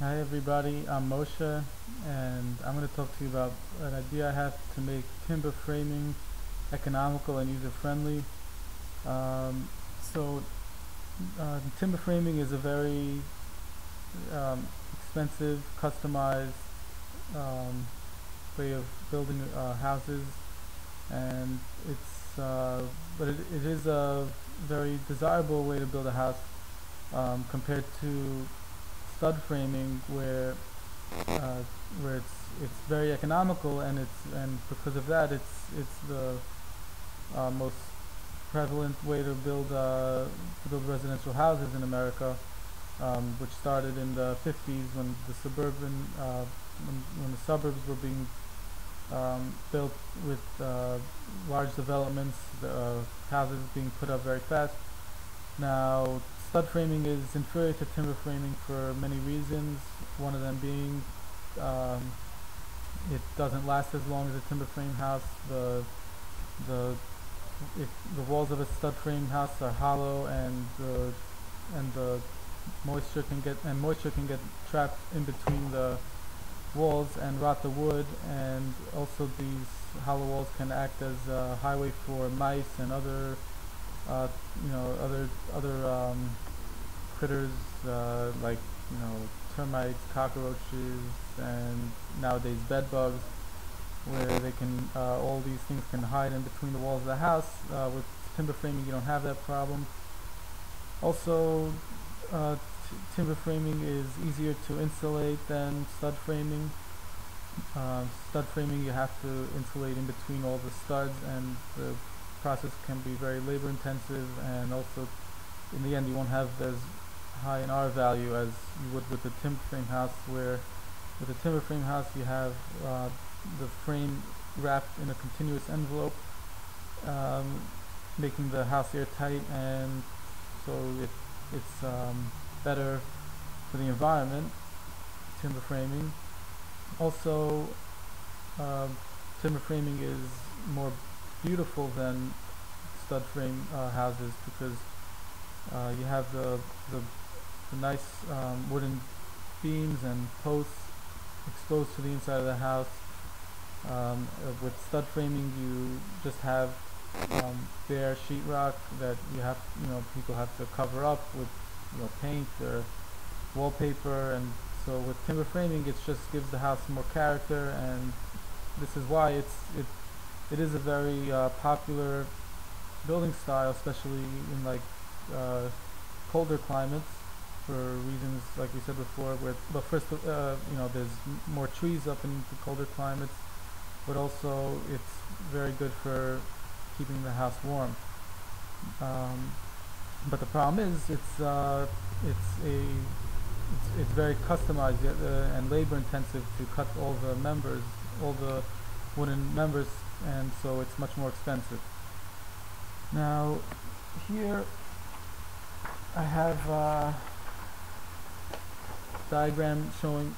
Hi everybody, I'm Moshe and I'm going to talk to you about an idea I have to make timber framing economical and user friendly. Um, so timber framing is a very expensive, customized um, way of building houses, and it is a very desirable way to build a house compared to stud framing uh, where it's very economical, and because of that it's the most prevalent way to build residential houses in America, which started in the 50s when when the suburbs were being built with large developments, houses being put up very fast. Now, stud framing is inferior to timber framing for many reasons. One of them being um, it doesn't last as long as a timber frame house. The if the walls of a stud frame house are hollow, and the moisture can get trapped in between the walls and rot the wood, and also these hollow walls can act as a highway for mice and other uh, other critters, like termites, cockroaches, and nowadays bed bugs, where they can all these things can hide in between the walls of the house. With timber framing, you don't have that problem. Also, timber framing is easier to insulate than stud framing. Stud framing, you have to insulate in between all the studs, and the process can be very labor intensive, and also in the end you won't have as high an R value as you would with the timber frame house, where with a timber frame house you have the frame wrapped in a continuous envelope, um, making the house airtight, and so it's better for the environment. Timber framing. Also, uh, timber framing is more beautiful than stud frame houses, because you have the nice wooden beams and posts exposed to the inside of the house. With stud framing, you just have bare sheetrock that people have to cover up with paint or wallpaper, and so with timber framing, it just gives the house more character, and this is why it is a very popular building style, especially in uh, colder climates, for reasons like we said before. But first, there's more trees up in the colder climates, but also it's very good for keeping the house warm. Um, but the problem is it's very customized, and labor intensive to cut all the wooden members, and so it's much more expensive. Now, here I have a diagram showing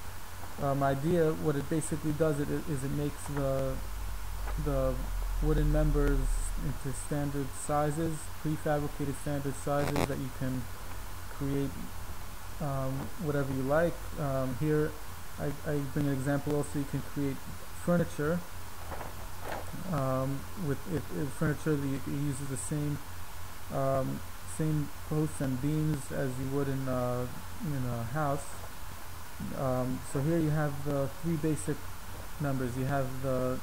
my idea. What it basically does is it makes the wooden members into standard sizes, prefabricated standard sizes that you can create whatever you like. Here I bring an example also. You can create furniture with if furniture that uses the same posts and beams as you would in a house. So here you have the three basic members. You have the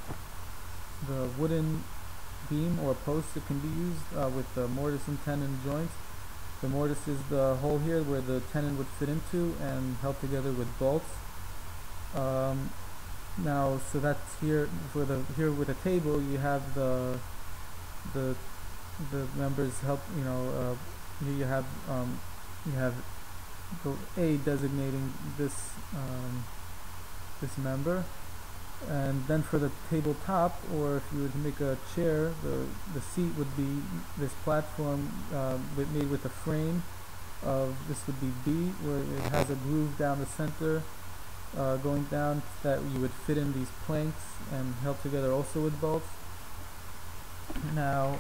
wooden beam or post that can be used with the mortise and tenon joints. The mortise is the hole here where the tenon would fit into and held together with bolts. Now, so that's here for here with a table. You have the members help. Here you have the A designating this member, and then for the tabletop, or if you were to make a chair, the seat would be this platform made with a frame of this would be B, where it has a groove down the center going down that you would fit in these planks and held together also with bolts. Now,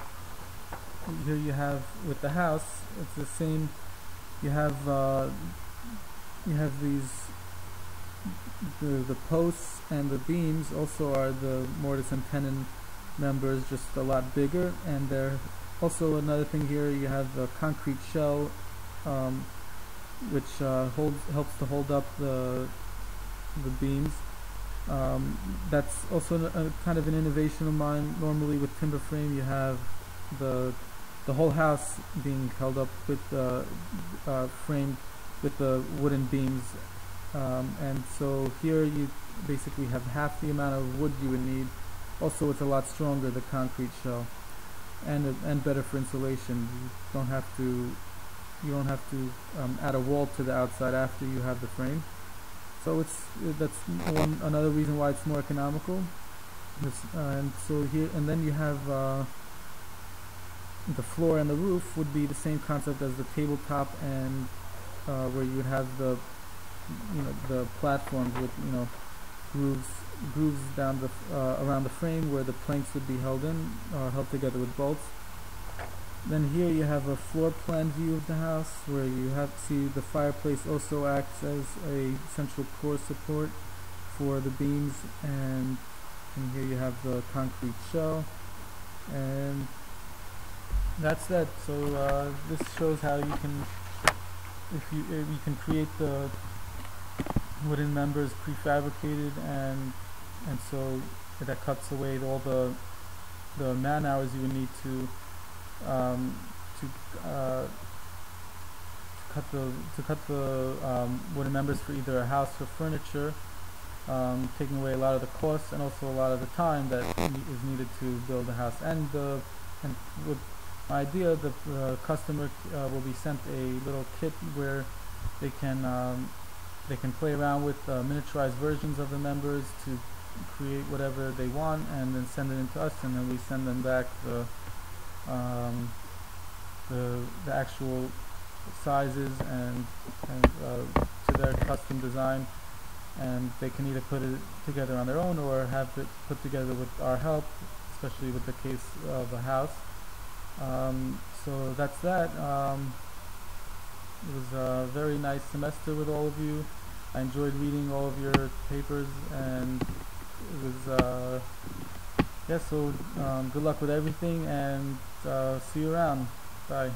here you have with the house, it's the same. You have these the posts and the beams also are the mortise and tenon members, just a lot bigger. And they're also, another thing here, you have the concrete shell, which helps to hold up the beams. That's also a kind of an innovation of mine. Normally with timber frame you have the whole house being held up with framed with the wooden beams, and so here you basically have half the amount of wood you would need. Also, it's a lot stronger, the concrete shell, and better for insulation. You don't have to add a wall to the outside after you have the frame. So that's another reason why it's more economical. And so here, and then you have the floor and the roof would be the same concept as the tabletop, and where you would have the platforms with grooves down the around the frame where the planks would be held together with bolts. Then here you have a floor plan view of the house, where you see the fireplace also acts as a central core support for the beams, and here you have the concrete shell, and that's that. So this shows how you can, if you can create the wooden members prefabricated, and so that cuts away all the man hours you would need to cut the wooden members for either a house or furniture, taking away a lot of the costs and also a lot of the time that is needed to build a house. And with my idea, the customer will be sent a little kit where they can play around with miniaturized versions of the members to create whatever they want, and then send it in to us, and then we send them back the actual sizes and to their custom design, and they can either put it together on their own or have it put together with our help, especially with the case of a house. So that's that. It was a very nice semester with all of you. I enjoyed reading all of your papers, and it was yeah, so good luck with everything, and see you around. Bye.